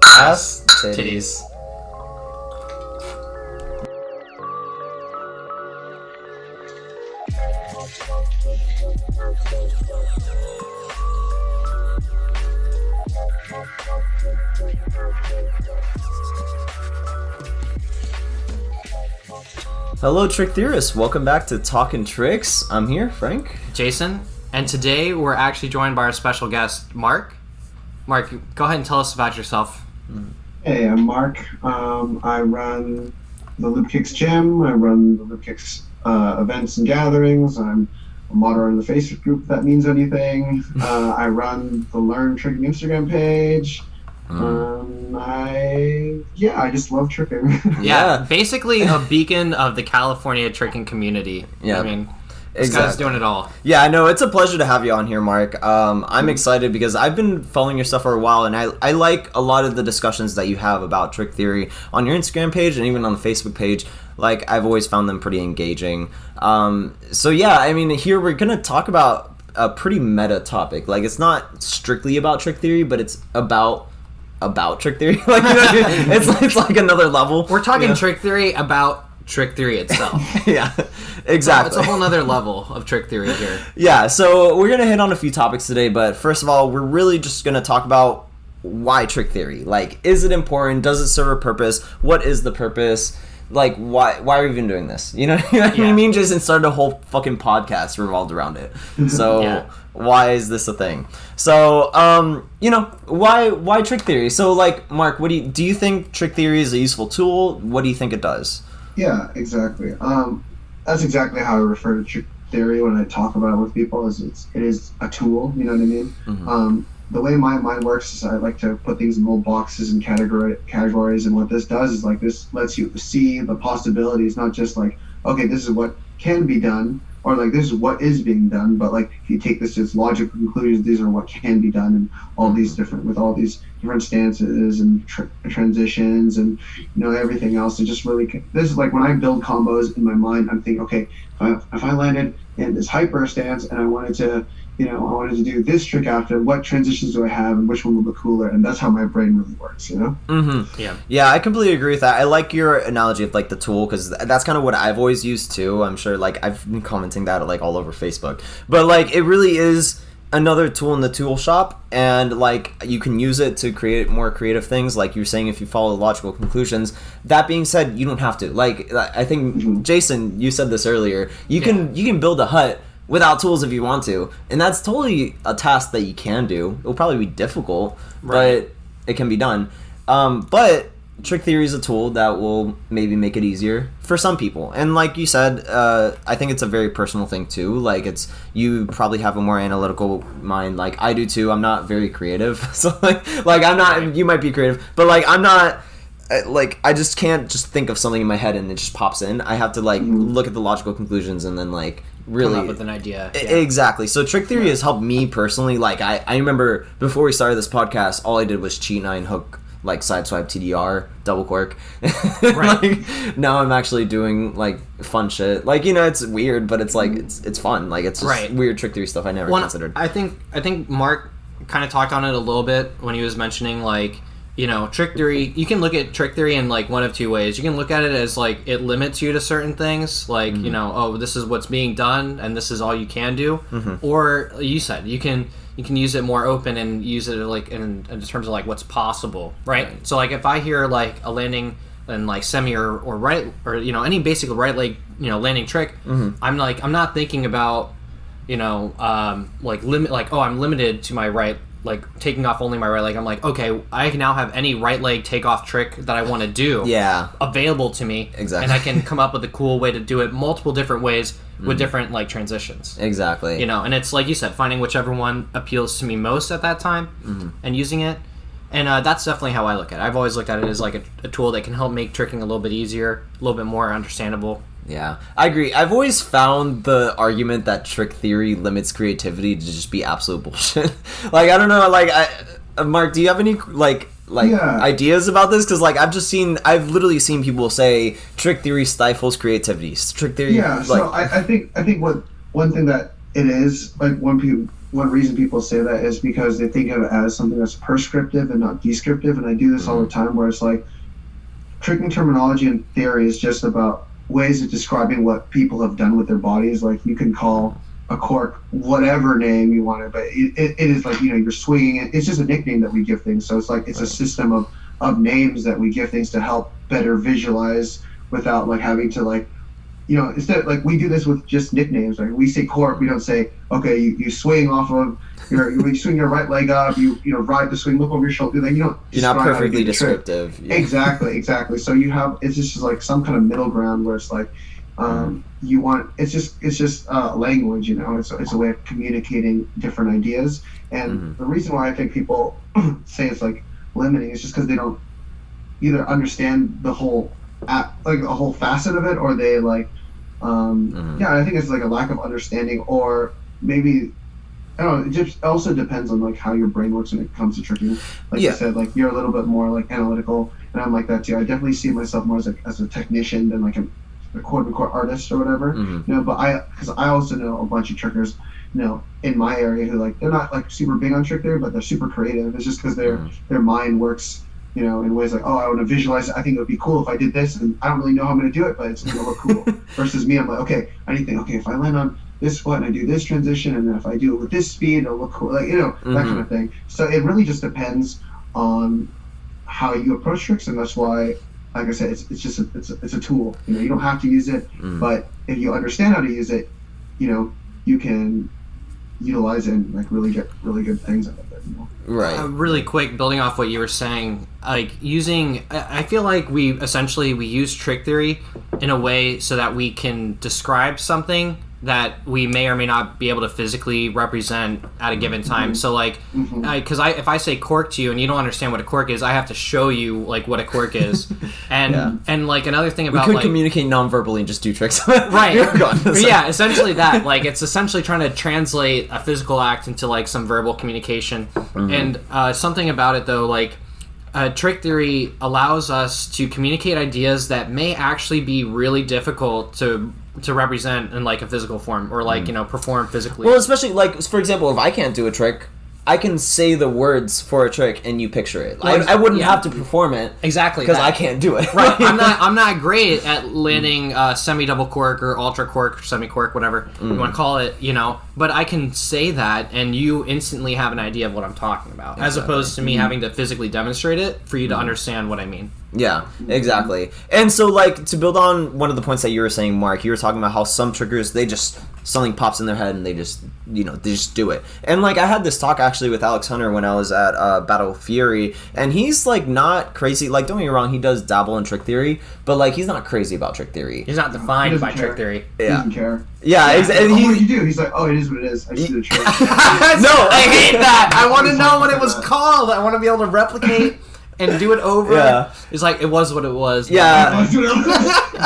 Ass titties. Hello, trick theorists. Welcome back to Talkin' Tricks. I'm here, Frank. Jason. And today we're actually joined by our special guest, Mark. Mark, go ahead and tell us about yourself. Hey, I'm Mark. I run the Loopkicks gym. I run the Loopkicks events and gatherings. I'm a moderator in the Facebook group, if that means anything. I run the Learn Tricking Instagram page. I just love tricking. Yeah, basically a beacon of the California tricking community. Yeah. I mean, this guy's doing it all. Yeah, I know. It's a pleasure to have you on here, Mark. I'm excited because I've been following your stuff for a while, and I like a lot of the discussions that you have about trick theory on your Instagram page and even on the Facebook page. Like, I've always found them pretty engaging. So yeah, I mean, here we're going to talk about a pretty meta topic. Like, it's not strictly about trick theory, but it's about trick theory. Like, you know, it's like another level. We're talking trick theory about trick theory itself. Yeah, exactly. It's a whole nother level of trick theory here. Yeah, so we're going to hit on a few topics today, but first of all, we're really just going to talk about why trick theory. Like, is it important? Does it serve a purpose? What is the purpose? Like, why are we even doing this? You know what I mean? Jason started a whole fucking podcast revolved around it. So why is this a thing? So, why trick theory? So, like, Mark, what do you think trick theory is a useful tool? What do you think it does? Yeah, exactly. That's exactly how I refer to trick theory when I talk about it with people. It is a tool. You know what I mean? Mm-hmm. The way my mind works is I like to put things in little boxes and categories, and what this does is, like, this lets you see the possibilities, not just like, okay, this is what can be done, or like this is what is being done, but like if you take this to its logical conclusions, these are what can be done, and all these different stances and transitions and everything else. It just really, this is like when I build combos in my mind, I'm thinking, okay, if I landed in this hyper stance and I wanted to do this trick after, what transitions do I have and which one will look cooler? And that's how my brain really works, Mm-hmm. Yeah, I completely agree with that. I like your analogy of, like, the tool, because that's kind of what I've always used too. I'm sure, like, I've been commenting that, like, all over Facebook. But, like, it really is another tool in the tool shop, and, like, you can use it to create more creative things, like you're saying, if you follow logical conclusions. That being said, you don't have to. Like, I think, Jason, you said this earlier, you can build a hut without tools if you want to, and that's totally a task that you can do. It'll probably be difficult, but it can be done. But trick theory is a tool that will maybe make it easier for some people, and like you said, I think it's a very personal thing too. Like, you probably have a more analytical mind, like I do too. I'm not very creative, so like I'm not. You might be creative, but like I'm not. Like, I just can't just think of something in my head and it just pops in. I have to, like, look at the logical conclusions and then, like, really come up with an idea. Exactly. So trick theory has helped me personally. Like, I remember before we started this podcast, all I did was cheat 9 hook, like, side swipe TDR, double cork. Right. Like, now I'm actually doing, like, fun shit. Like, it's weird, but it's like it's fun. Like, it's just weird trick theory stuff I never considered. I think Mark kind of talked on it a little bit when he was mentioning, like, trick theory. You can look at trick theory in, like, one of two ways. You can look at it as, like, it limits you to certain things, like, this is what's being done and this is all you can do. Or you said you can use it more open and use it, like, in terms of, like, what's possible, right? So, like, if I hear, like, a landing and, like, semi or right, or any basic right leg landing trick, I'm not thinking about like limit, like, oh, I'm limited to my right, like, taking off only my right leg. I'm like, okay, I now have any right leg takeoff trick that I want to do available to me. Exactly. And I can come up with a cool way to do it multiple different ways with different, like, transitions. Exactly. And it's, like you said, finding whichever one appeals to me most at that time and using it. And that's definitely how I look at it. I've always looked at it as, like, a tool that can help make tricking a little bit easier, a little bit more understandable. Yeah, I agree. I've always found the argument that trick theory limits creativity to just be absolute bullshit. Like, I don't know, like, Mark, do you have any, like, ideas about this? Because, like, I've literally seen people say trick theory stifles creativity. Trick theory, so I think one thing that it is, like, when one reason people say that is because they think of it as something that's prescriptive and not descriptive. And I do this all the time, where it's like tricking terminology and theory is just about ways of describing what people have done with their bodies. Like you can call a cork whatever name you want it, but it is like, you know, you're swinging it. It's just a nickname that we give things. So it's like it's a system of names that we give things to help better visualize without like having to like, you know, instead, like we do this with just nicknames. Like we say cork, we don't say, okay, you swing off of you swing your right leg up, you know, ride the swing, look over your shoulder. Like you don't. You're not perfectly descriptive. Yeah. Exactly. So you have, it's just like some kind of middle ground where it's like, you want, it's just language, you know. It's a way of communicating different ideas. And the reason why I think people say it's like limiting is just because they don't either understand the whole like a whole facet of it, or they like I think it's like a lack of understanding, or maybe I don't know, it just also depends on like how your brain works when it comes to tricking. Like you said, like you're a little bit more like analytical, and I'm like that too. I definitely see myself more as a technician than like a quote unquote artist or whatever. You know, but because I also know a bunch of trickers, you know, in my area who like they're not like super big on trick theory, but they're super creative. It's just because their mind works, you know, in ways like, oh, I want to visualize it. I think it would be cool if I did this, and I don't really know how I'm going to do it, but it's going to look cool. Versus me, I'm like, okay, I need to think, okay, if I land on this foot and I do this transition, and then if I do it with this speed, it'll look cool, like, you know, that kind of thing. So it really just depends on how you approach tricks, and that's why, like I said, it's just it's a tool. You know, you don't have to use it, but if you understand how to use it, you know, you can utilize it and like really get really good things out of it. You know? Right. Really quick, building off what you were saying, like I feel like we use trick theory in a way so that we can describe something that we may or may not be able to physically represent at a given time. So like, because if I say cork to you and you don't understand what a cork is, I have to show you like what a cork is. And and like another thing about, we could like, communicate non-verbally and just do tricks. Right. Yeah, essentially that. Like it's essentially trying to translate a physical act into like some verbal communication. And something about it though, like trick theory allows us to communicate ideas that may actually be really difficult to represent in like a physical form, or like, you know, perform physically. Well, especially like, for example, if I can't do a trick, I can say the words for a trick and you picture it. I wouldn't have to perform it exactly because I can't do it. Right. I'm not great at landing semi-double cork or ultra cork or semi-cork, whatever you want to call it, you know, but I can say that and you instantly have an idea of what I'm talking about, as opposed to me having to physically demonstrate it for you to understand what I mean. Yeah, exactly. And so, like, to build on one of the points that you were saying, Mark, you were talking about how some triggers, something pops in their head and they just do it. And, like, I had this talk actually with Alex Hunter when I was at Battle Fury, and he's, like, not crazy. Like, don't get me wrong, he does dabble in trick theory, but, like, he's not crazy about trick theory. He's not defined by trick theory. Yeah. He doesn't care. Yeah, exactly. What do you do? He's like, oh, it is what it is. I just did a trick. No, I hate that. I want to know what it was called. I want to be able to replicate and do it over. Yeah. It's like, it was what it was. Yeah.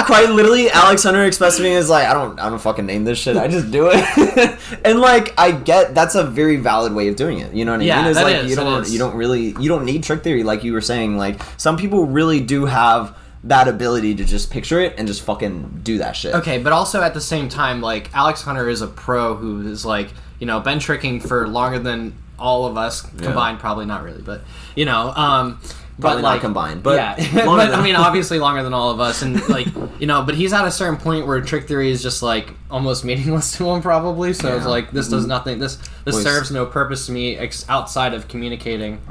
Quite literally, Alex Hunter expressed to me as like, I don't fucking name this shit. I just do it. And like, I get that's a very valid way of doing it. You know what I mean? Yeah, it's that like is, you don't need trick theory, like you were saying. Like, some people really do have that ability to just picture it and just fucking do that shit. Okay, but also at the same time, like, Alex Hunter is a pro who is like, you know, been tricking for longer than all of us combined. Probably not really, but you know, Probably but like, not combined, but yeah. But I mean, obviously longer than all of us, and like, you know, but he's at a certain point where trick theory is just like almost meaningless to him, probably. So it's like, this does nothing. This serves no purpose to me outside of communicating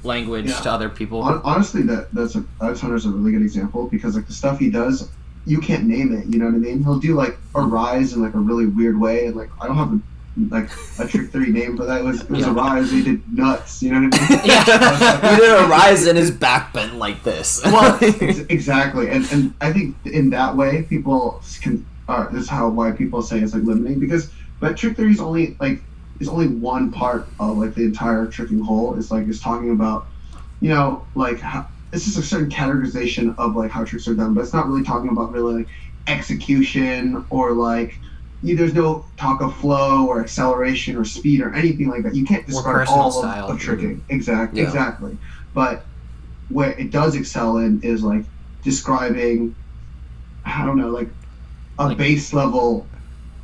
language to other people. Honestly, Alex Hunter's a really good example, because like the stuff he does, you can't name it. You know what I mean? He'll do like a rise in like a really weird way, and like I don't have a trick theory name for that. It was a rise. He did nuts. You know what I mean? Yeah. He did a rise and his back bent like this. Well, exactly. And I think in that way, people can. This is why people say it's like limiting, but trick theory is only one part of like the entire tricking whole. It's talking about, you know, like it's just a certain categorization of like how tricks are done, but it's not really talking about really like execution or like. There's no talk of flow or acceleration or speed or anything like that. You can't describe all of tricking. Exactly. But where it does excel in is like describing, I don't know, like a base level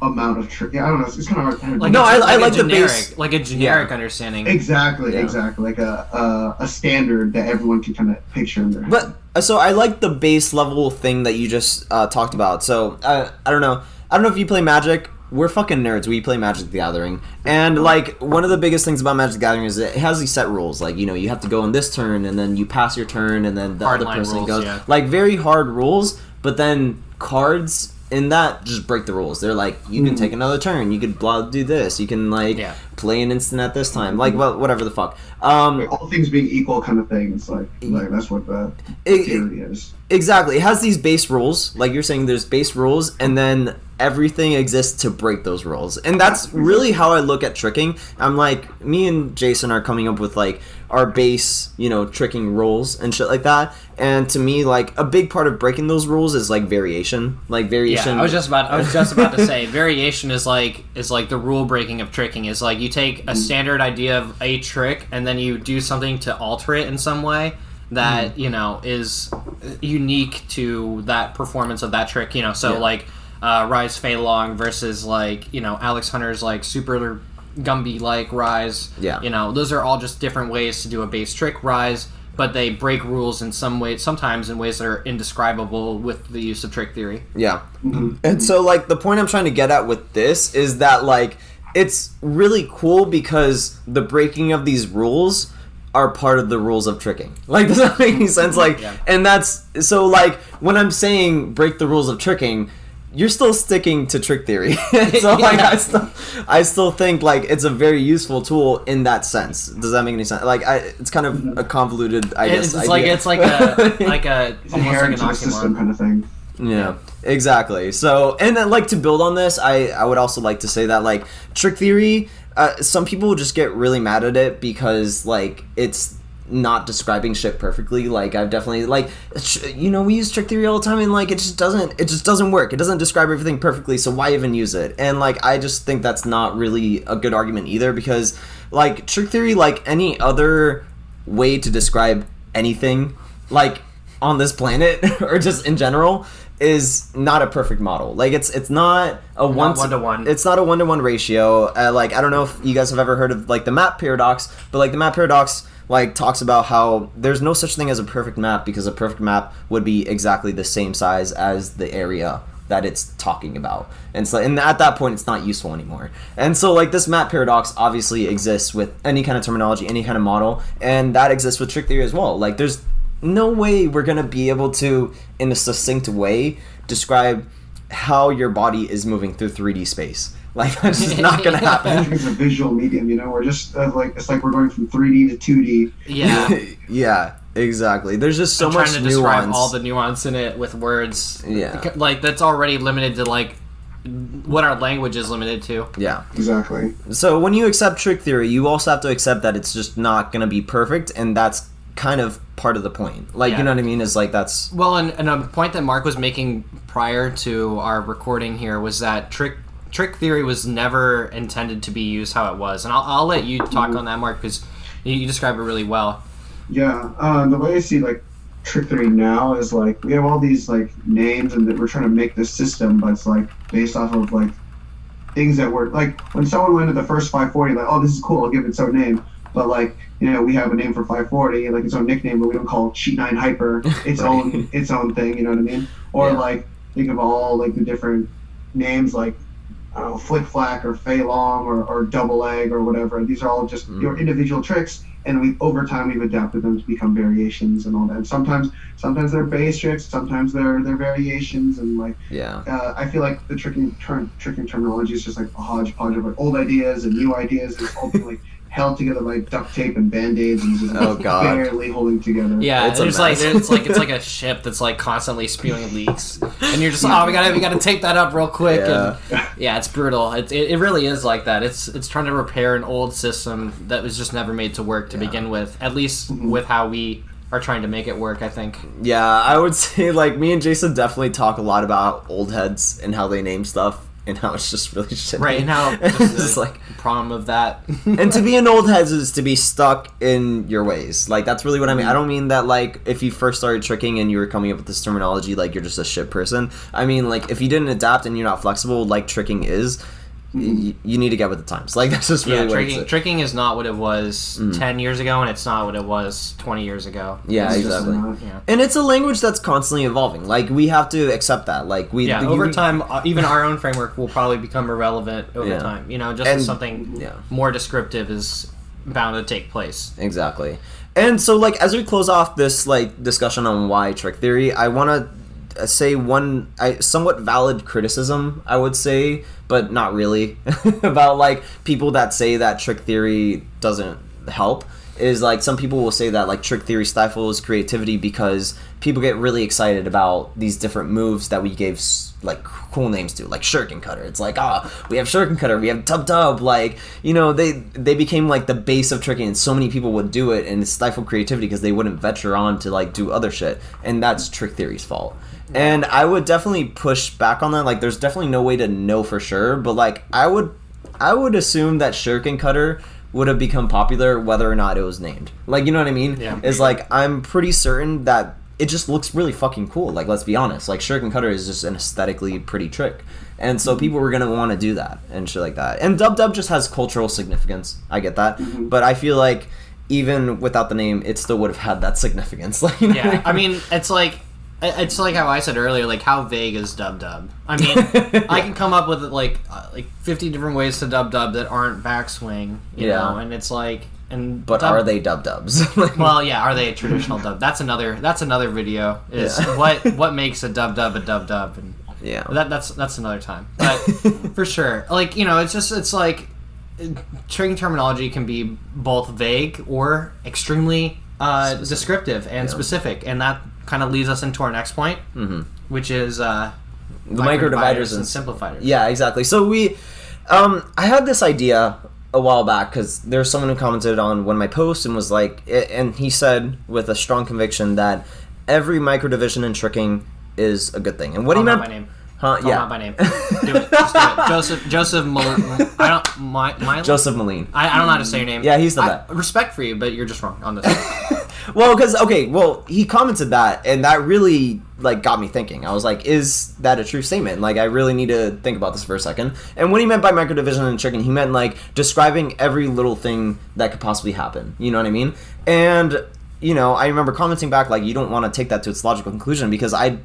amount of trick. Yeah, I don't know. It's kind of hard. Like No, I like the generic, base. like a generic understanding. Exactly, Yeah. exactly. Like a standard that everyone can kind of picture in their head. But so I like the base level thing that you just talked about. So I don't know. I don't know if you play Magic. We're fucking nerds. We play Magic the Gathering, and like one of the biggest things about Magic the Gathering is it has these set rules. Like you have to go on this turn, and then you pass your turn, and then the other Hardline person rules, goes. yeah. Like very hard rules, but then cards in that just break the rules. They're like you can take another turn, you could do this, you can play an instant at this time, like whatever the fuck. Like, all things being equal, kind of thing. It's like that's what the theory is. Exactly. It has these base rules. Like you're saying, there's base rules, and then everything exists to break those rules. And that's really how I look at tricking. I'm like, me and Jason are coming up with like our base, tricking rules and shit like that. And to me, like a big part of breaking those rules is like variation. Like variation. Yeah, I was just about to say variation is like the rule breaking of tricking. Is like you take a standard idea of a trick and then you do something to alter it in some way that is unique to that performance of that trick. Like Rise Fei Long versus like Alex Hunter's like super Gumby like Rise. Yeah. Those are all just different ways to do a base trick Rise, but they break rules in some ways, sometimes in ways that are indescribable with the use of trick theory. Yeah. And so like the point I'm trying to get at with this is that like it's really cool because the breaking of these rules are part of the rules of tricking. Like, does that make any sense? Like, and that's so like when I'm saying break the rules of tricking, you're still sticking to trick theory. So like I still think like it's a very useful tool in that sense. Does that make any sense? Like it's kind of a convoluted, I guess. It's like It's almost like an to system oxymoron. kind of thing. Yeah, exactly. So, and then, like, to build on this, I would also like to say that, like, trick theory, some people just get really mad at it because, like, it's not describing shit perfectly. Like, I've definitely, like, we use trick theory all the time, and, like, it just doesn't work. It doesn't describe everything perfectly, so why even use it? And, like, I just think that's not really a good argument either because, like, trick theory, like any other way to describe anything, like, on this planet, or just in general, is not a perfect model. Like it's not a one-to-one. It's not a 1-to-1 ratio. Like I don't know if you guys have ever heard of like the map paradox, but like the map paradox like talks about how there's no such thing as a perfect map because a perfect map would be exactly the same size as the area that it's talking about. And so and at that point it's not useful anymore. And so like this map paradox obviously exists with any kind of terminology, any kind of model, and that exists with trick theory as well. Like there's no way we're going to be able to, in a succinct way, describe how your body is moving through 3D space. Like, that's just not going to happen. It's a visual medium, We're just, it's like we're going from 3D to 2D. Yeah. Yeah, exactly. There's just so much trying to nuance. describe all the nuance in it with words. Yeah. Like, that's already limited to, like, what our language is limited to. Yeah. Exactly. So when you accept trick theory, you also have to accept that it's just not going to be perfect, and that's kind of part of the point. Like, you know what I mean? Is like that's... Well, and a point that Mark was making prior to our recording here was that trick theory was never intended to be used how it was. And I'll let you talk on that, Mark, because you describe it really well. Yeah. The way I see, like, trick theory now is, like, we have all these, like, names and that we're trying to make this system, but it's, like, based off of, like, things that were... Like, when someone went to the first 540, like, oh, this is cool, I'll give it its own name. But, like, we have a name for 540, like its own nickname, but we don't call Cheat 9 Hyper its own thing, you know what I mean? Or like think of all like the different names like I don't know, Flick Flack or Fei Long or Double Egg or whatever. These are all just your individual tricks, and over time we've adapted them to become variations and all that. And sometimes they're base tricks, sometimes they're variations, and like I feel like the tricking terminology is just like a hodgepodge of like old ideas and new ideas. It's all being like held together by duct tape and band-aids and just barely holding together. Yeah, it's like a ship that's like constantly spewing leaks, and you're just we gotta tape that up real quick. Yeah. And it's brutal. It really is like that. It's trying to repair an old system that was just never made to work to begin with. At least with how we are trying to make it work, I think. Yeah, I would say like me and Jason definitely talk a lot about old heads and how they name stuff. and how it's just really shitty. Right, and how it's like problem of that. And to be an old head is to be stuck in your ways. Like, that's really what I mean. I don't mean that, like, if you first started tricking and you were coming up with this terminology, like, you're just a shit person. I mean, like, if you didn't adapt and you're not flexible, like tricking is, you need to get with the times. Like, that's just really what tricking is not what it was 10 years ago, and it's not what it was 20 years ago. Yeah, exactly. And it's a language that's constantly evolving. Like, we have to accept that. Like, over time, even our own framework will probably become irrelevant over time. You know, just as something more descriptive is bound to take place. Exactly. And so, like, as we close off this, like, discussion on why trick theory, I want to say one somewhat valid criticism, I would say, but not really, about, like, people that say that trick theory doesn't help, is, like, some people will say that, like, trick theory stifles creativity because people get really excited about these different moves that we gave, like, cool names to, like Shuriken Cutter. It's like, we have Shuriken Cutter, we have Dub Dub, like, you know, they became, like, the base of tricking, and so many people would do it, and it stifled creativity because they wouldn't venture on to, like, do other shit, and that's trick theory's fault. And I would definitely push back on that. Like, there's definitely no way to know for sure, but, like, I would assume that Shuriken Cutter would have become popular whether or not it was named. Like, you know what I mean? Yeah. It's like, I'm pretty certain that it just looks really fucking cool. Like, let's be honest. Like, Shuriken Cutter is just an aesthetically pretty trick. And so people were going to want to do that and shit like that. And Dub Dub just has cultural significance. I get that. But I feel like even without the name, it still would have had that significance. Like, you know what I mean? It's like how I said earlier, like, how vague is Dub Dub? I mean, I can come up with, like 50 different ways to Dub Dub that aren't backswing, you know, and it's like... But are they Dub Dubs? Well, yeah, are they a traditional dub? That's another video, is what makes a Dub Dub a Dub Dub, and that's another time. But for sure, like, you know, it's like tricking terminology can be both vague or extremely descriptive and specific, and that kind of leads us into our next point, which is the microdividers and simplifiers. Yeah, exactly. So I had this idea a while back because there's someone who commented on one of my posts and was like, and he said with a strong conviction that every microdivision in tricking is a good thing. And what he meant by name. Huh? Call Yeah. out by name. Do it. Just do it. Joseph Moline. Joseph Moline. I don't know how to say your name. Yeah, he's the best. Respect for you, but you're just wrong on this. Well, because he commented that, and that really, like, got me thinking. I was like, is that a true statement? Like, I really need to think about this for a second. And what he meant by microdivision in tricking, he meant, like, describing every little thing that could possibly happen. You know what I mean? And, you know, I remember commenting back, like, you don't want to take that to its logical conclusion, because I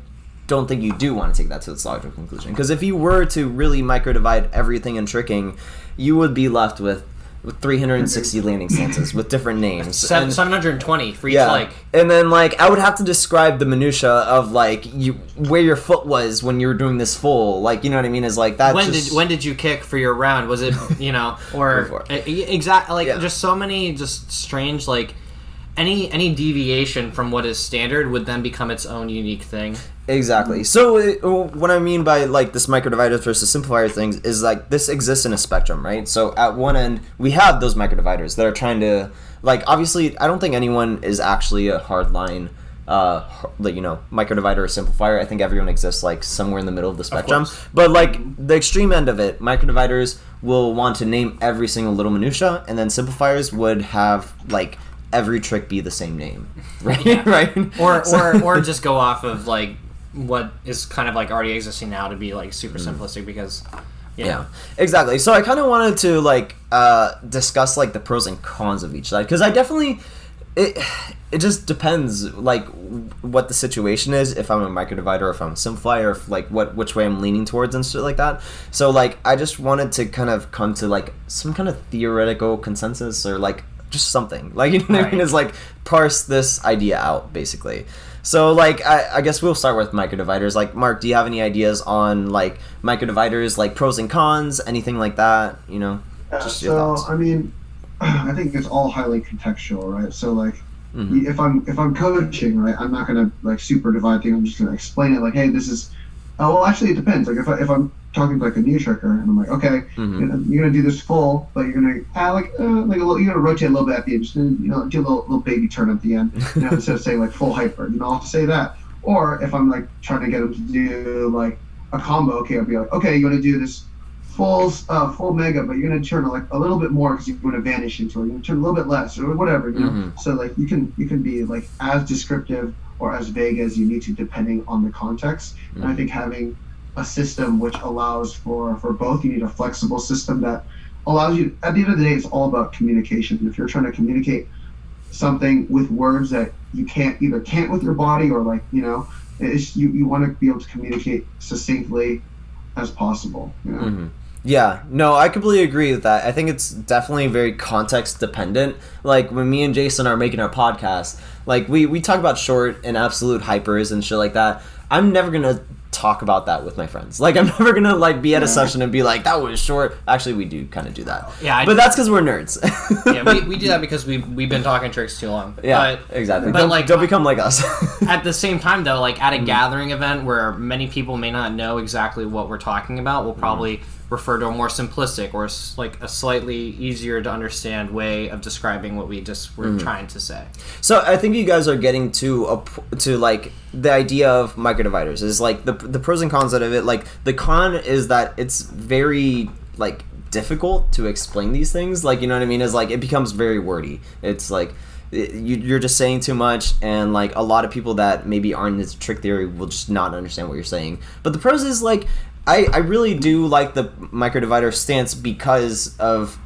don't think you do want to take that to its logical conclusion. Because if you were to really microdivide everything in tricking, you would be left with 360 landing stances with different names. 720 for each leg. And then, like, I would have to describe the minutia of, like, where your foot was when you were doing this full. Like, you know what I mean? Is like that. When did you kick for your round? Was it, you know, or exactly, like, just so many just strange, like, any deviation from what is standard would then become its own unique thing. Exactly. So what I mean by, like, this microdividers versus simplifier things is, like, this exists in a spectrum, right? So at one end, we have those microdividers that are trying to, like, obviously, I don't think anyone is actually a hardline, you know, microdivider or simplifier. I think everyone exists, like, somewhere in the middle of the spectrum. But, like, the extreme end of it, microdividers will want to name every single little minutia, and then simplifiers would have, like, every trick be the same name, right? Yeah. Right? Or just go off of, like, what is kind of, like, already existing now to be, like, super simplistic, because exactly. So I kind of wanted to, like, discuss, like, the pros and cons of each side, because I definitely it just depends, like, what the situation is, if I'm a microdivider or if I'm a simplifier, if, like, which way I'm leaning towards and shit like that. So, like, I just wanted to kind of come to, like, some kind of theoretical consensus, or, like, just something, like, you know what I mean, is, like, parse this idea out, basically. So, like, I guess we'll start with microdividers. Like, Mark, do you have any ideas on, like, microdividers, like, pros and cons, anything like that, you know? Just your thoughts. I mean, I think it's all highly contextual, right? So, like, if I'm coaching, right, I'm not gonna, like, super divide things. I'm just gonna explain it, like, hey, this is. Well, actually, it depends. Like, if I'm talking to, like, a new tricker, and I'm like, okay, you're gonna do this full, but you're gonna you're gonna rotate a little bit at the end, just, you know, do a little baby turn at the end, you know, instead of saying, like, full hyper. You know, I'll have to say that. Or if I'm, like, trying to get them to do, like, a combo, okay, I'll be like, okay, you're gonna do this full mega, but you're gonna turn like a little bit more because you want to vanish into it. You're gonna turn a little bit less or whatever, you know. So like you can be like as descriptive or as vague as you need to depending on the context. And I think having a system which allows for both, you need a flexible system that allows you. At the end of the day, it's all about communication. If you're trying to communicate something with words that you can't with your body or like, you know, you want to be able to communicate succinctly as possible, you know? Yeah, no, I completely agree with that. I think it's definitely very context dependent. Like when me and Jason are making our podcast, like we talk about short and absolute hypers and shit like that. I'm never gonna talk about that with my friends. Like I'm never gonna like be at a session and be like, that was short. Actually, we do kind of do that. Yeah, but that's because we're nerds. Yeah, we do that because we've been talking tricks too long. Yeah, exactly. But don't become like us. At the same time, though, like at a gathering event where many people may not know exactly what we're talking about, we'll probably refer to a more simplistic or like a slightly easier to understand way of describing what we just were trying to say. So I think you guys are getting to like the idea of microdividers is like the pros and cons out of it. Like the con is that it's very like difficult to explain these things. Like, you know what I mean? Is like it becomes very wordy. It's like you're just saying too much, and like a lot of people that maybe aren't into trick theory will just not understand what you're saying. But the pros is like I really do like the microdivider stance because of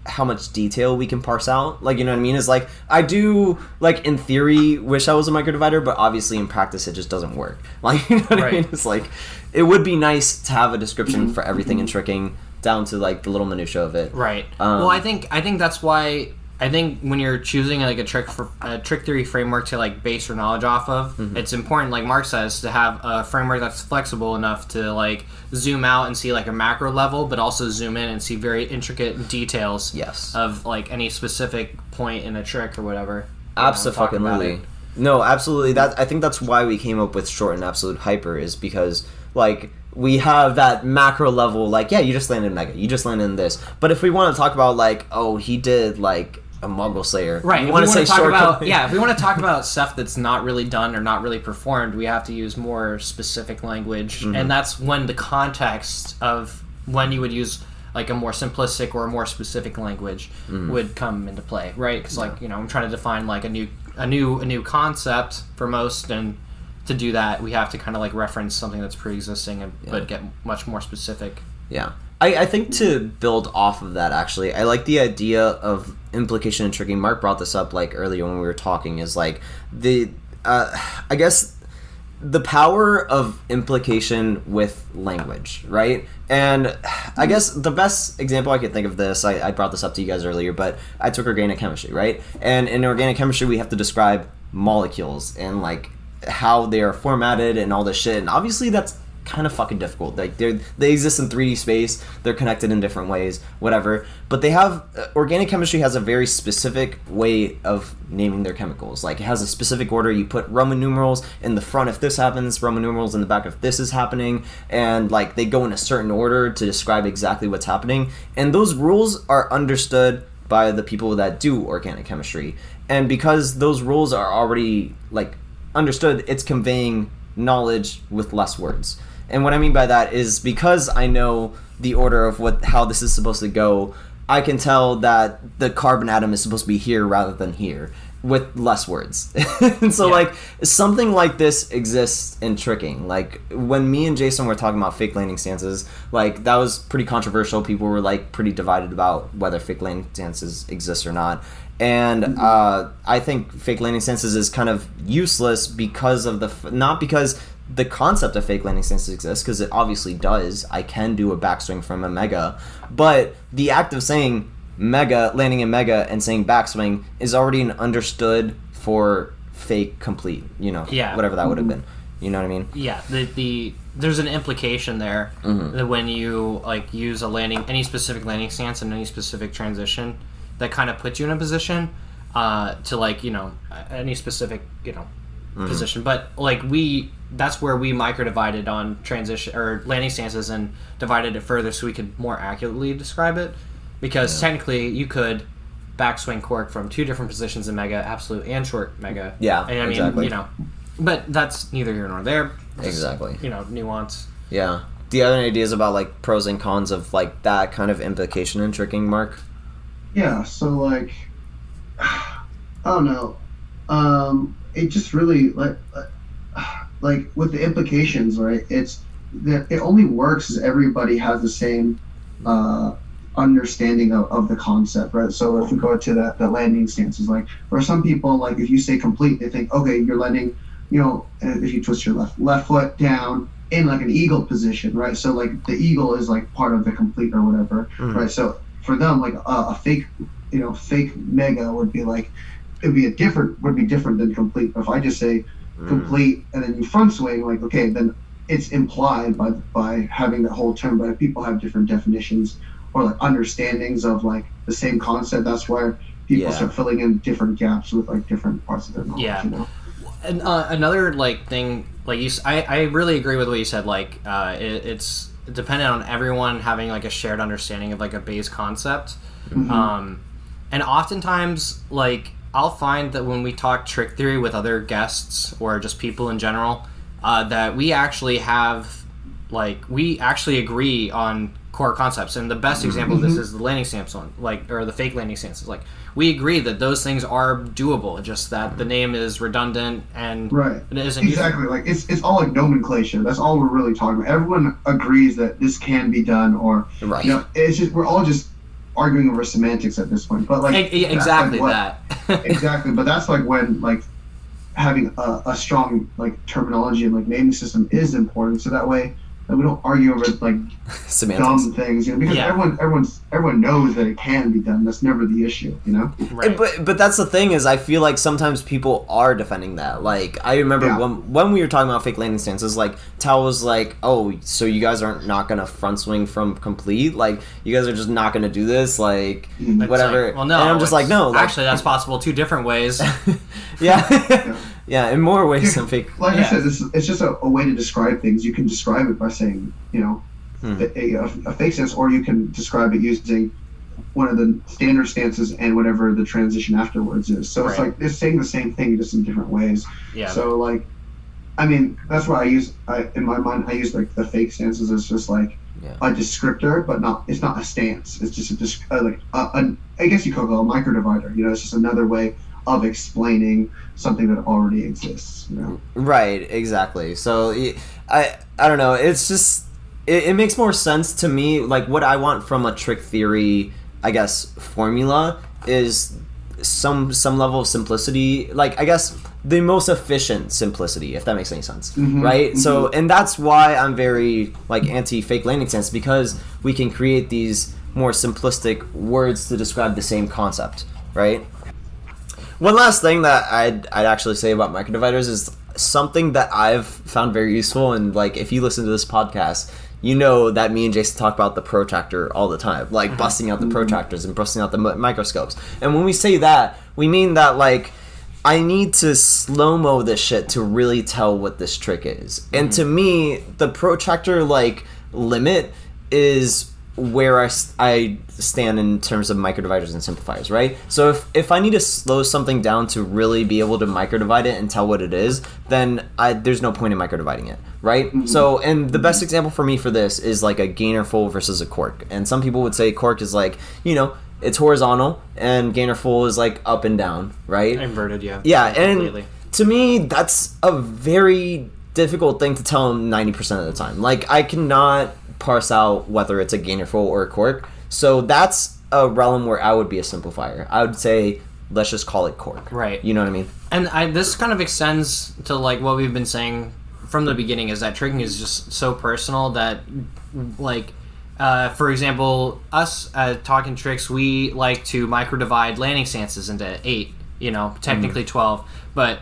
how much detail we can parse out. Like, you know what I mean? Is like I do like in theory wish I was a microdivider, but obviously in practice it just doesn't work. Like, you know what I mean? It's like it would be nice to have a description for everything in tricking down to like the little minutia of it. Right. Well, I think that's why I think when you're choosing like a trick theory framework to like base your knowledge off of, it's important, like Mark says, to have a framework that's flexible enough to like zoom out and see like a macro level, but also zoom in and see very intricate details of like any specific point in a trick or whatever. Absolutely. No, absolutely. That I think that's why we came up with short and absolute hyper, is because like we have that macro level, like, yeah, you just landed mega, you just landed in this. But if we want to talk about like, oh, he did like a Muggle Slayer, right? We want to say talk short. About, if we want to talk about stuff that's not really done or not really performed, we have to use more specific language, and that's when the context of when you would use like a more simplistic or a more specific language would come into play, right? Because like, you know, I'm trying to define like a new concept for most, and to do that we have to kind of like reference something that's pre-existing but get much more specific. Yeah. I think to build off of that, actually, I like the idea of implication and tricking. Mark brought this up like earlier when we were talking, is like the I guess the power of implication with language, right? And I guess the best example I could think of this, I brought this up to you guys earlier, but I took organic chemistry, right? And in organic chemistry we have to describe molecules and like how they are formatted and all this shit, and obviously that's kind of fucking difficult. Like they exist in 3D space, they're connected in different ways, whatever, but they have organic chemistry has a very specific way of naming their chemicals. Like it has a specific order. You put Roman numerals in the front if this happens, Roman numerals in the back if this is happening, and like they go in a certain order to describe exactly what's happening, and those rules are understood by the people that do organic chemistry. And because those rules are already like understood, it's conveying knowledge with less words. And what I mean by that is because I know the order of how this is supposed to go, I can tell that the carbon atom is supposed to be here rather than here with less words. And so like something like this exists in tricking. Like when me and Jason were talking about fake landing stances, like that was pretty controversial. People were like pretty divided about whether fake landing stances exist or not. And I think fake landing stances is kind of useless because of not because the concept of fake landing stances exists, because it obviously does. I can do a backswing from a mega, but the act of saying mega, landing in mega, and saying backswing is already an understood for fake complete, you know, whatever that would have been. You know what I mean? Yeah. There's an implication there that when you like use any specific landing stance and any specific transition, that kind of puts you in a position to like, you know, any specific, you know, position. But like that's where we micro-divided on transition or landing stances and divided it further so we could more accurately describe it. Because technically you could backswing cork from 2 different positions in mega, absolute and short mega. Yeah, and I mean, exactly. you know, but that's neither here nor there. Exactly. You know, nuance. Yeah. Do you have any ideas about like pros and cons of like that kind of implication in tricking, Mark? Yeah, so like, I don't know. It just really like with the implications, right? It's that it only works as everybody has the same understanding of the concept, right? So if we go to the landing stances, like for some people, like if you say complete, they think, okay, you're landing, if you twist your left foot down in like an eagle position, right? So like the eagle is like part of the complete or whatever, right? So for them, like a fake mega would be like, would be different than complete. But if I just say complete and then you front swing, like, okay, then it's implied by having that whole term. But if people have different definitions or like understandings of like the same concept, that's where people start filling in different gaps with like different parts of their knowledge. Yeah. And another like thing, like I really agree with what you said. Like it's dependent on everyone having like a shared understanding of like a base concept. And oftentimes, like I'll find that when we talk trick theory with other guests or just people in general, that we actually agree on core concepts. And the best example of this is the landing stance one, or the fake landing stances. Like we agree that those things are doable, just that the name is redundant and it isn't exactly useful. Like it's all like nomenclature. That's all we're really talking about. Everyone agrees that this can be done, or it's just we're all just arguing over semantics at this point. But like exactly that. Exactly, but that's like when like having a strong like terminology and like naming system is important, so that way that we don't argue over like semantics. Dumb things, because everyone knows that it can be done. That's never the issue, Right. But that's the thing is I feel like sometimes people are defending that. Like I remember when we were talking about fake landing stances, like Tal was like, "Oh, so you guys aren't not gonna front swing from complete? Like you guys are just not gonna do this? Like whatever?" Like, well, no. And I'm just like, no. Like, actually, that's possible. 2 different ways. Yeah, in more ways than fake. Like I said, it's just a way to describe things. You can describe it by saying, a fake stance, or you can describe it using one of the standard stances and whatever the transition afterwards is. So it's like they're saying the same thing just in different ways. Yeah. So like, I mean, that's why in my mind, I use like the fake stances as just like a descriptor, but it's not a stance. It's just I guess you could call it a microdivider. It's just another way of explaining something that already exists. Right, exactly. So I don't know, it's just it makes more sense to me. Like what I want from a trick theory, I guess, formula is some level of simplicity, like I guess the most efficient simplicity, if that makes any sense. Right? So and that's why I'm very like anti fake landing stance, because we can create these more simplistic words to describe the same concept, right? One last thing that I'd actually say about microdividers is something that I've found very useful, and like if you listen to this podcast, you know that me and Jason talk about the protractor all the time, like busting out the protractors and busting out the microscopes. And when we say that, we mean that like I need to slow-mo this shit to really tell what this trick is. And to me, the protractor like limit is where I stand in terms of microdividers and simplifiers, right? So if I need to slow something down to really be able to microdivide it and tell what it is, then there's no point in microdividing it, right? So, and the best example for me for this is like a gainerful versus a cork. And some people would say cork is like, it's horizontal, and gainerful is like up and down, right? Inverted, yeah. Yeah, and to me, that's a very difficult thing to tell 90% of the time. Like, I cannot parse out whether it's a gainerful or a cork. So that's a realm where I would be a simplifier. I would say, let's just call it cork. Right. You know what I mean? And this kind of extends to like what we've been saying from the beginning, is that tricking is just so personal that like, for example, us talking tricks, we like to microdivide landing stances into 8, technically 12. But,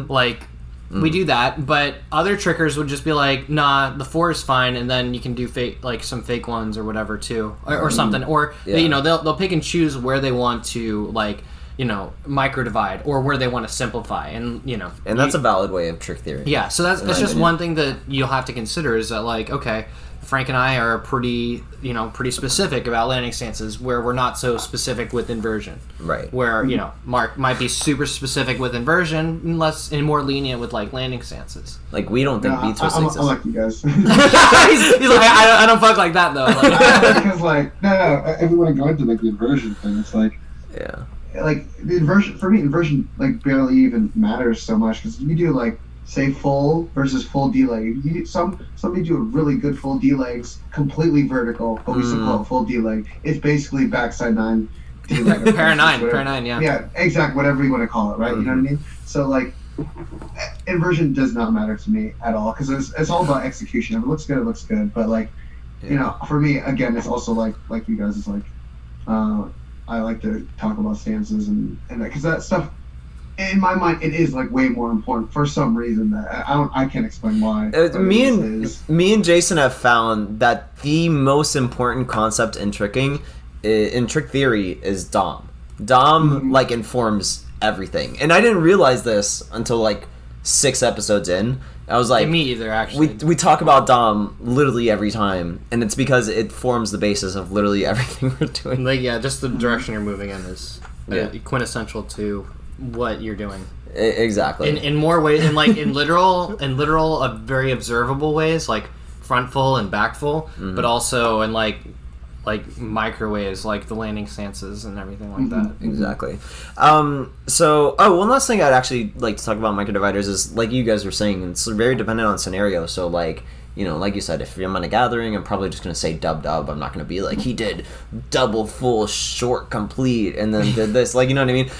like, we do that, but other trickers would just be like, nah, the 4 is fine, and then you can do some fake ones or whatever too, or something, or they'll pick and choose where they want to like micro divide, or where they want to simplify, and and that's a valid way of trick theory. Yeah, so that's just one thing that you'll have to consider is that, like, okay, Frank and I are pretty specific about landing stances, where we're not so specific with inversion. Right. Where, Mark might be super specific with inversion and more lenient with, like, landing stances. Like, we don't think B-twist exists. I like you guys. He's like, I don't fuck like that, though. Like, because, like, no, if we want to go into, like, the inversion thing, it's like... Yeah. Like, the inversion, for me, inversion, like, barely even matters so much, because you do, like, say full versus full D-leg. Somebody do a really good full D-legs, completely vertical, but we still call it full D-leg. It's basically backside 9 D-leg. Para 9, yeah. Yeah, exactly, whatever you want to call it, right? You know what I mean? So, like, inversion does not matter to me at all, because it's all about execution. If it looks good, it looks good. But, like, for me, again, it's also, like you guys, it's like, I like to talk about stances and because that stuff, in my mind, it is like way more important for some reason that I can't explain why. Me and Jason have found that the most important concept in trick theory is Dom. Dom like informs everything, and I didn't realize this until like 6 episodes in. I was like, me either. Actually, we talk about Dom literally every time, and it's because it forms the basis of literally everything we're doing. Like, yeah, just the direction you're moving in is quintessential to what you're doing. Exactly. In more ways, in literal, very observable ways, like front full and back full, but also in like microwaves, like the landing stances and everything like that. Exactly. So, one last thing I'd actually like to talk about microdividers is, like you guys were saying, it's very dependent on scenario. So, like, like you said, if I'm in a gathering, I'm probably just going to say dub. I'm not going to be like, he did double full short complete and then did this. Like, you know what I mean?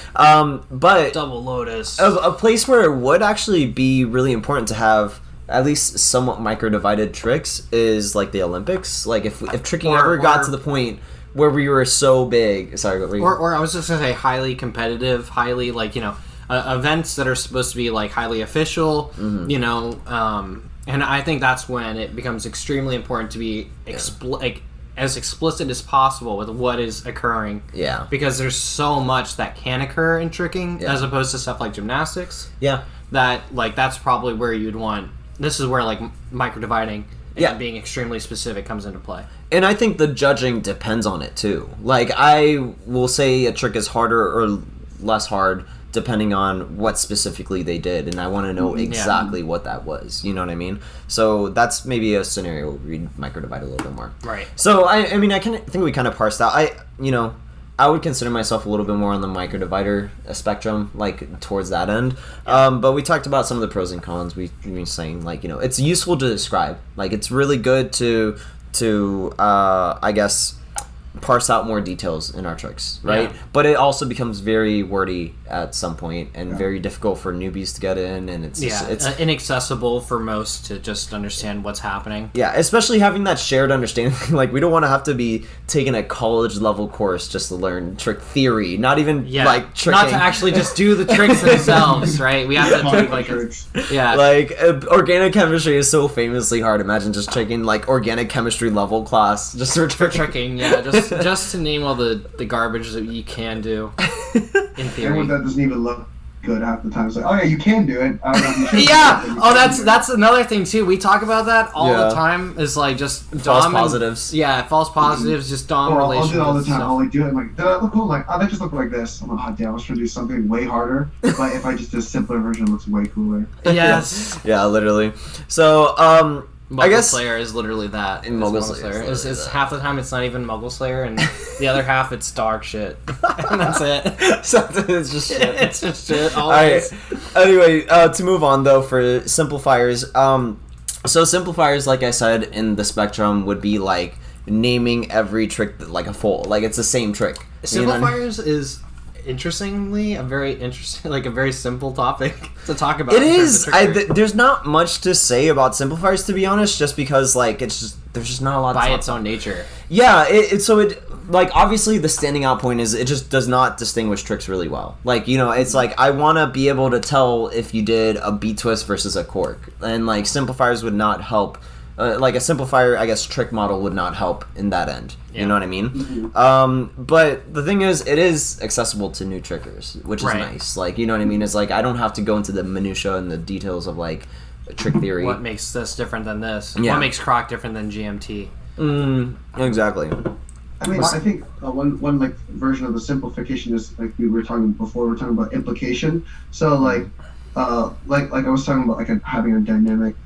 But double lotus. A place where it would actually be really important to have at least somewhat micro-divided tricks is like the Olympics. Like, if tricking ever got to the point where we were so big... Sorry, what were you... Or I was just going to say highly competitive, highly, like, events that are supposed to be, like, highly official, and I think that's when it becomes extremely important to be as explicit as possible with what is occurring. Yeah. Because there's so much that can occur in tricking as opposed to stuff like gymnastics. Yeah. That, like, that's probably where you'd want... This is where, like, micro-dividing and being extremely specific comes into play. And I think the judging depends on it, too. Like, I will say a trick is harder or less hard depending on what specifically they did, and I want to know exactly what that was. You know what I mean? So that's maybe a scenario where we'd micro-divide a little bit more. Right. So, I mean, I think we kind of parsed out. I would consider myself a little bit more on the micro-divider spectrum, like, towards that end. Yeah. But we talked about some of the pros and cons. We were saying, like, it's useful to describe. Like, it's really good to I guess, parse out more details in our tricks, right? Yeah. But it also becomes very wordy at some point and very difficult for newbies to get in, and it's inaccessible for most to just understand what's happening. Yeah, especially having that shared understanding. Like, we don't want to have to be taking a college level course just to learn trick theory, not even like tricking. Not to actually just do the tricks themselves, right? We have to take like organic chemistry is so famously hard. Imagine just taking like organic chemistry level class just for tricking. Yeah, just to name all the garbage that you can do in theory. And that doesn't even look good half the time. It's like, oh yeah, you can do it. That's another thing too. We talk about that all the time. Is like just false positives. False positives. Just Dom relations. I'll do it all the time. I'll like do it. I'm like, that look cool. Like, oh, that just looked like this. I'm like, oh damn, I was trying to do something way harder. But if I just do a simpler version, it looks way cooler. Yes. Yeah, literally. So, I guess Slayer is literally that. In Mogul Slayer. Is half the time it's not even Mogul Slayer, and the other half it's dark shit. And that's it. So it's just shit. It's just shit, always. Alright. Anyway, to move on, though, for simplifiers. So simplifiers, like I said, in the spectrum would be like naming every trick like a full. Like, it's the same trick. Simplifiers is... interestingly, a very simple topic to talk about. It is. There's not much to say about simplifiers, to be honest, just because like there's just not a lot by its own nature. Yeah, like obviously the standing out point is it just does not distinguish tricks really well. Like, it's like I want to be able to tell if you did a B twist versus a cork, and like simplifiers would not help like a simplifier, I guess, trick model would not help in that end. Yeah. You know what I mean? But the thing is, it is accessible to new trickers, which is nice. Like, you know what I mean? It's like I don't have to go into the minutia and the details of like trick theory. What makes this different than this? Yeah. What makes Croc different than GMT? Exactly. I mean, I think one like version of the simplification is like we were talking before. We're talking about implication. So like I was talking about like having a dynamic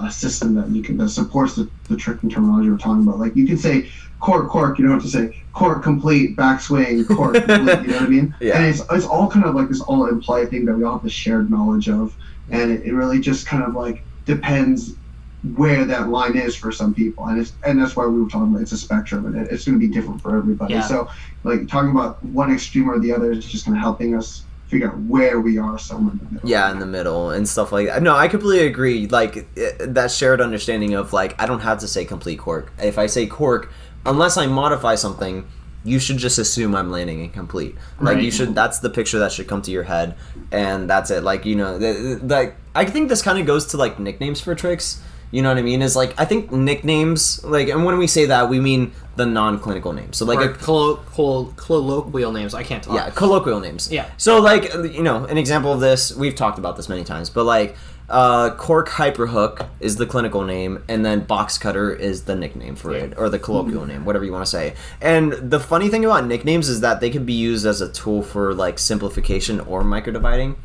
system that supports the tricking terminology we're talking about. Like you can say cork, you don't have to say cork complete, backswing, cork complete, you know what I mean? Yeah. And it's all kind of like this all implied thing that we all have this shared knowledge of, and it really just kind of like depends where that line is for some people, and that's why we were talking about it's a spectrum, and it's going to be different for everybody. Yeah. So like talking about one extreme or the other is just kind of helping us figure out where we are somewhere in the middle. Yeah, in the middle and stuff like that. No, I completely agree. Like that shared understanding of like I don't have to say complete cork. If I say cork, unless I modify something, you should just assume I'm landing incomplete. Like you should. That's the picture that should come to your head, and that's it. Like like I think this kind of goes to like nicknames for tricks. You know what I mean? Is like I think nicknames like, and when we say that we mean the non-clinical names. So like colloquial names. I can't talk. Yeah, colloquial names. Yeah. So like an example of this, we've talked about this many times, but like cork hyperhook is the clinical name, and then box cutter is the nickname for it, or the colloquial name, whatever you want to say. And the funny thing about nicknames is that they can be used as a tool for like simplification or microdividing.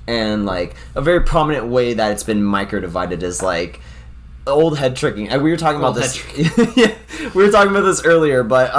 And like a very prominent way that it's been microdivided is like old head tricking. We were talking about this. Yeah, we were talking about this earlier, but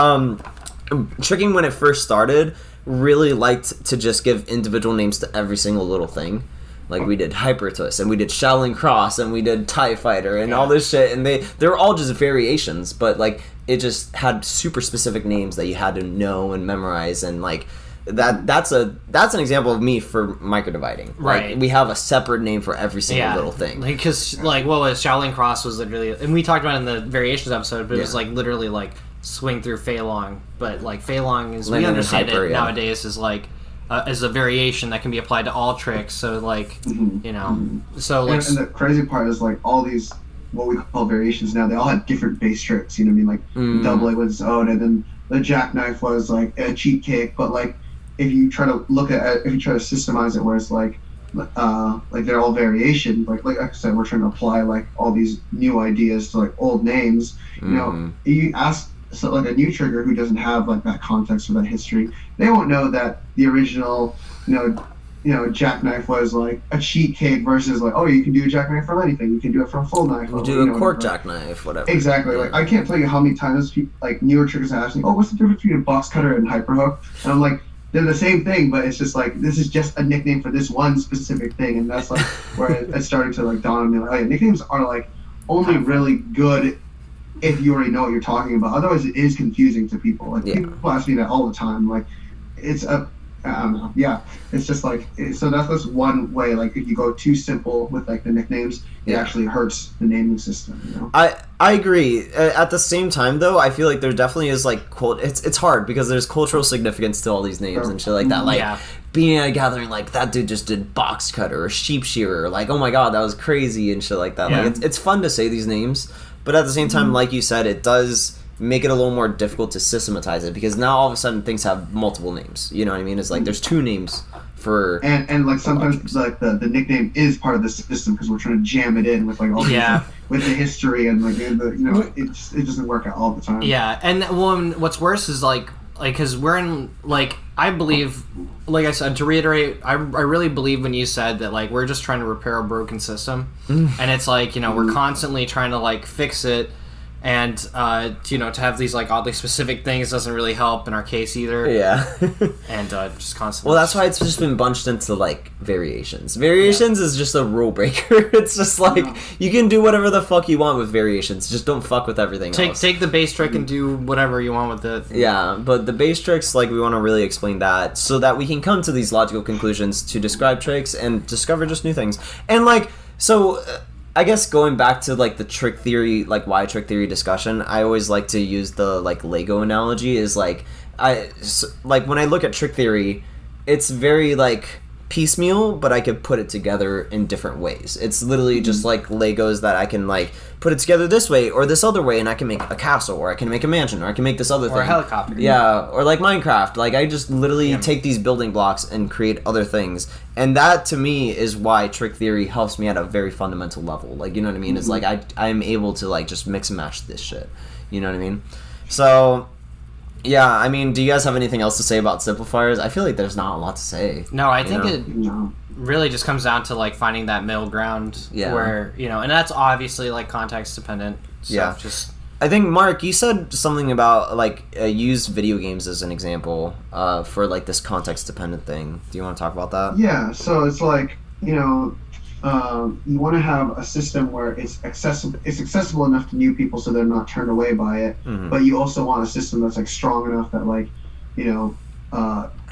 tricking when it first started really liked to just give individual names to every single little thing. Like we did Hyper Twist, and we did Shaolin Cross, and we did TIE Fighter, and all this shit, and they were all just variations, but like it just had super specific names that you had to know and memorize, and like that's an example of me for microdividing. Right. Like, we have a separate name for every single little thing. Because like what was Shaolin Cross was literally, and we talked about it in the variations episode, but it was like literally like swing through Fei Long, but like Fei Long is we understand it nowadays is like as a variation that can be applied to all tricks. So like so like and the crazy part is like all these what we call variations now, they all had different base tricks. You know what I mean? Like double A was its own, and then the jackknife was like a cheat kick, but like if you try to systemize it where it's like they're all variations, like I said, we're trying to apply like all these new ideas to like old names. You know, you ask like a new trigger who doesn't have like that context or that history, they won't know that the original jackknife was like a cheat kick versus like, oh, you can do a jackknife from anything, you can do it from full knife, you do a cork jackknife, whatever. Exactly. Like I can't tell you how many times people, like newer triggers ask me, oh, what's the difference between a box cutter and hyperhook? And I'm like, they're the same thing, but it's just like this is just a nickname for this one specific thing, and that's like where it's starting to like dawn on me. Like, oh, yeah, nicknames are like only really good if you already know what you're talking about. Otherwise, it is confusing to people. Like people ask me that all the time. Like it's I don't know. Yeah, it's just like so. That's one way. Like if you go too simple with like the nicknames, it actually hurts the naming system. You know? I agree. At the same time, though, I feel like there definitely is like it's hard because there's cultural significance to all these names and shit like that. Like being at a gathering, like that dude just did box cutter or sheep shearer. Like, oh my god, that was crazy and shit like that. Yeah. Like it's fun to say these names, but at the same time, like you said, it does make it a little more difficult to systematize it because now all of a sudden things have multiple names. You know what I mean? It's like there's two names for and like sometimes like the nickname is part of the system because we're trying to jam it in with like all with the history and like it doesn't work out all the time. Yeah, and what's worse is like because we're in like I believe, like I said, to reiterate, I really believe when you said that like we're just trying to repair a broken system, and it's like we're constantly trying to like fix it. And to have these like oddly specific things doesn't really help in our case either. Yeah. And just constantly. Well, that's why it's just been bunched into like variations. Variations is just a rule breaker. It's just like you can do whatever the fuck you want with variations. Just don't fuck with everything else. Take the base trick and do whatever you want with it. Yeah, but the base tricks, like we want to really explain that so that we can come to these logical conclusions to describe tricks and discover just new things. And like so. I guess going back to like the trick theory, like why trick theory discussion, I always like to use the like Lego analogy. Is like when I look at trick theory, it's very like piecemeal, but I could put it together in different ways. It's literally just like Legos that I can like put it together this way or this other way, and I can make a castle, or I can make a mansion, or I can make this other thing. Or a helicopter. Yeah, or like Minecraft. Like I just literally take these building blocks and create other things. And that to me is why trick theory helps me at a very fundamental level. Like, you know what I mean? It's like I'm able to like just mix and match this shit. You know what I mean? So yeah, I mean, do you guys have anything else to say about simplifiers? I feel like there's not a lot to say. No, I think it really just comes down to like finding that middle ground where, you know, and that's obviously like context dependent. So just I think, Mark, you said something about like use video games as an example for like this context dependent thing. Do you want to talk about that? Yeah, so it's like, you know, you want to have a system where it's accessible enough to new people so they're not turned away by it, but you also want a system that's like strong enough that like, you know,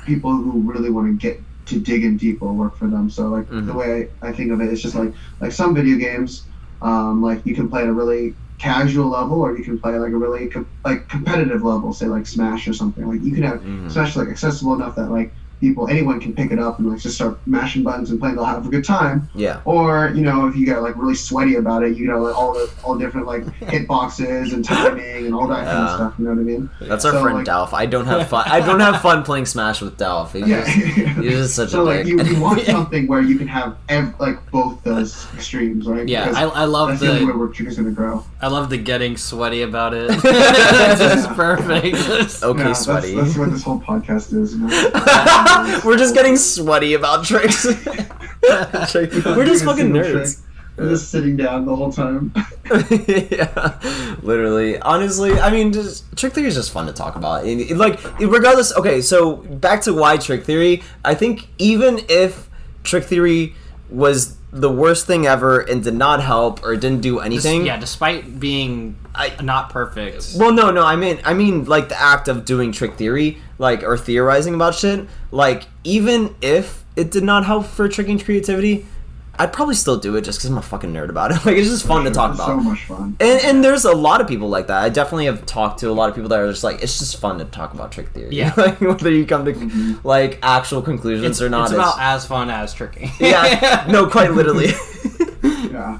people who really want to get to dig in deep will work for them. So like the way I think of it is just like some video games, like you can play at a really casual level, or you can play like a really competitive level, say like Smash or something. Like you can have Smash like accessible enough that like anyone can pick it up and like just start mashing buttons and playing. They'll have a good time. Yeah. Or, you know, if you get like really sweaty about it, you know, like all different like hitboxes and timing and all that kind of stuff. You know what I mean? That's our friend like, Delph. I don't have fun. I don't have fun playing Smash with Delph. He's just such a like dick. you want something where you can have like both those extremes, right? Yeah, because I love that's the only way where trigger's gonna grow. I love the getting sweaty about it. It's just perfect. Okay, sweaty. That's what this whole podcast is. You know? We're just getting sweaty about tricks. We're just fucking nerds. We're just sitting down the whole time. Yeah, literally. Honestly, I mean, just trick theory is just fun to talk about. Like, regardless. Okay, so back to why trick theory. I think even if trick theory was the worst thing ever and did not help or didn't do anything. Despite being not perfect. Well, no, I mean, like the act of doing trick theory, like, or theorizing about shit. Like, even if it did not help for tricking creativity, I'd probably still do it just because I'm a fucking nerd about it. Like, it's just fun to talk about. So much fun. And there's a lot of people like that. I definitely have talked to a lot of people that are just like, it's just fun to talk about trick theory. Yeah. Like, whether you come to, like, actual conclusions or not. It's about as fun as tricking. Yeah. No, quite literally. Yeah.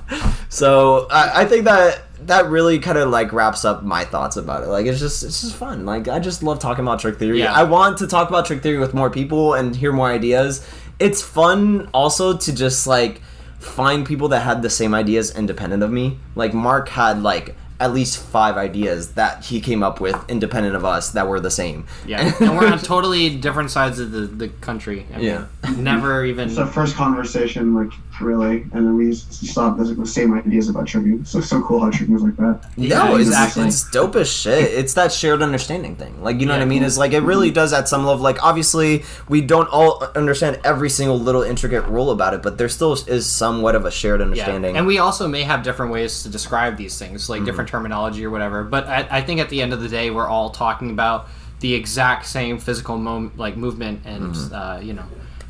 So, I think that really kind of, like, wraps up my thoughts about it. Like, it's just fun. Like, I just love talking about trick theory. Yeah. I want to talk about trick theory with more people and hear more ideas. It's fun also to just, like, find people that had the same ideas independent of me. Like, Mark had, like, at least 5 ideas that he came up with independent of us that were the same. Yeah, and we're on totally different sides of the country. I mean, never even... It's the first conversation, like, really, and then we stopped with the same ideas about tricking. So cool how tricking was like that. No, exactly. It's dope as shit. It's that shared understanding thing. Like, you know what I mean? It's like, it really does at some level. Like, obviously, we don't all understand every single little intricate rule about it, but there still is somewhat of a shared understanding. And we also may have different ways to describe these things, like different terminology or whatever. But I think at the end of the day, we're all talking about the exact same physical movement and, you know,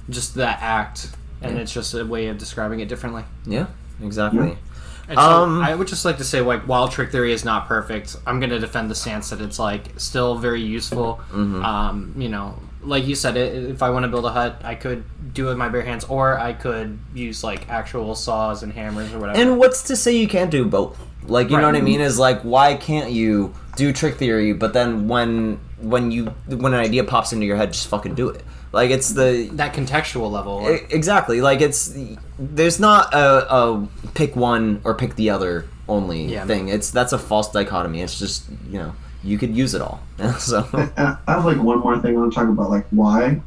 just that act. And it's just a way of describing it differently. Yeah, exactly. And so I would just like to say, like, while trick theory is not perfect, I'm going to defend the stance that it's, like, still very useful. You know, like you said, if I want to build a hut, I could do it with my bare hands, or I could use, like, actual saws and hammers or whatever. And what's to say you can't do both? Like, you know what I mean? Is like, why can't you do trick theory, but then when an idea pops into your head, just fucking do it? Like, it's that contextual level. Exactly. Like, there's not a pick one or pick the other only thing. That's a false dichotomy. It's just, you know, you could use it all. So I have like one more thing I want to talk about, like why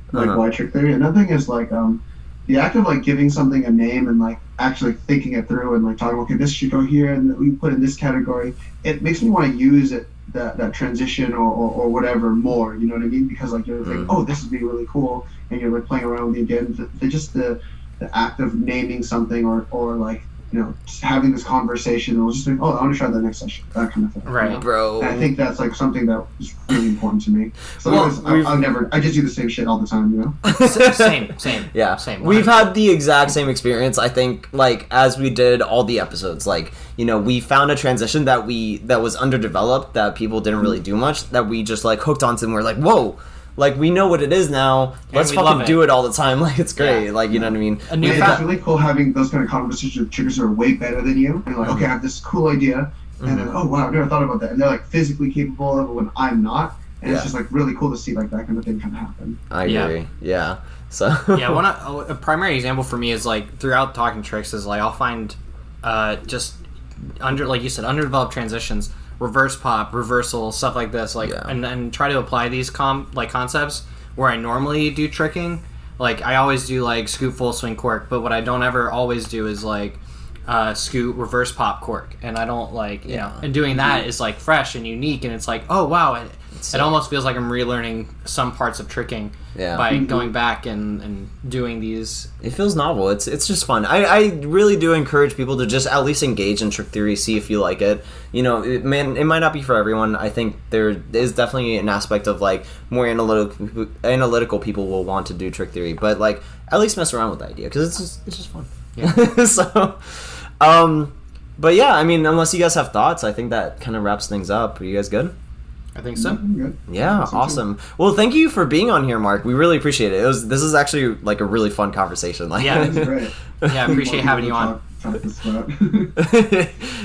trick theory. Another thing is like the act of like giving something a name and like actually thinking it through and like talking, okay, this should go here and we put in this category. It makes me want to use it. That transition or whatever more, you know what I mean? Because like you're like, oh, this would be really cool, and you're like playing around with it again. The act of naming something or like, you know, just having this conversation and just like, oh, I want to try that next session, that kind of thing. Right, you know? Bro. And I think that's like something that is really important to me. So I just do the same shit all the time, you know? Same. Yeah. Same. We've had the exact same experience, I think, like, as we did all the episodes. Like, you know, we found a transition that was underdeveloped, that people didn't really do much, that we just, like, hooked onto, and we're like, whoa! like we know what it is now. Let's we love fucking it. do it all the time. Like it's great. Yeah. Like you know what I mean. A new It's really cool having those kind of conversations with triggers who are way better than you. And you're like, okay, I have this cool idea. And then, oh wow, I've never thought about that. And they're like physically capable of it when I'm not. And it's just like really cool to see like that kind of thing kind of happen. I agree. Yeah. So yeah, a primary example for me is like throughout talking tricks is like I'll find just like you said, underdeveloped transitions, reverse pop, reversal, stuff like this, like and try to apply these concepts where I normally do tricking. Like I always do like scoop full swing cork, but what I don't ever always do is like scoot reverse pop cork, and I don't like you know, and doing that is like fresh and unique, and it's like oh wow, it almost feels like I'm relearning some parts of tricking by going back and doing these. It feels novel. It's just fun. I really do encourage people to just at least engage in trick theory, see if you like it. You know, it might not be for everyone. I think there is definitely an aspect of like more analytical people will want to do trick theory, but like at least mess around with the idea because it's just fun. Yeah. So, but yeah, I mean, unless you guys have thoughts, I think that kind of wraps things up. Are you guys good? I think so. Yeah, awesome. Well, thank you for being on here, Mark. We really appreciate it. This is actually like a really fun conversation. Like, yeah, That's great. Yeah, I appreciate having you on. Talk this about.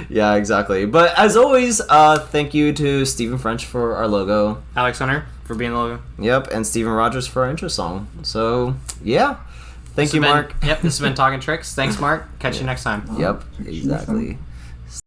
yeah, exactly. But as always, thank you to Stephen French for our logo. Alex Hunter for being the logo. Yep, and Stephen Rogers for our intro song. So, yeah. Thank you, Mark. Yep, this has been Talking Tricks. Thanks, Mark. Catch you next time. Yep, exactly.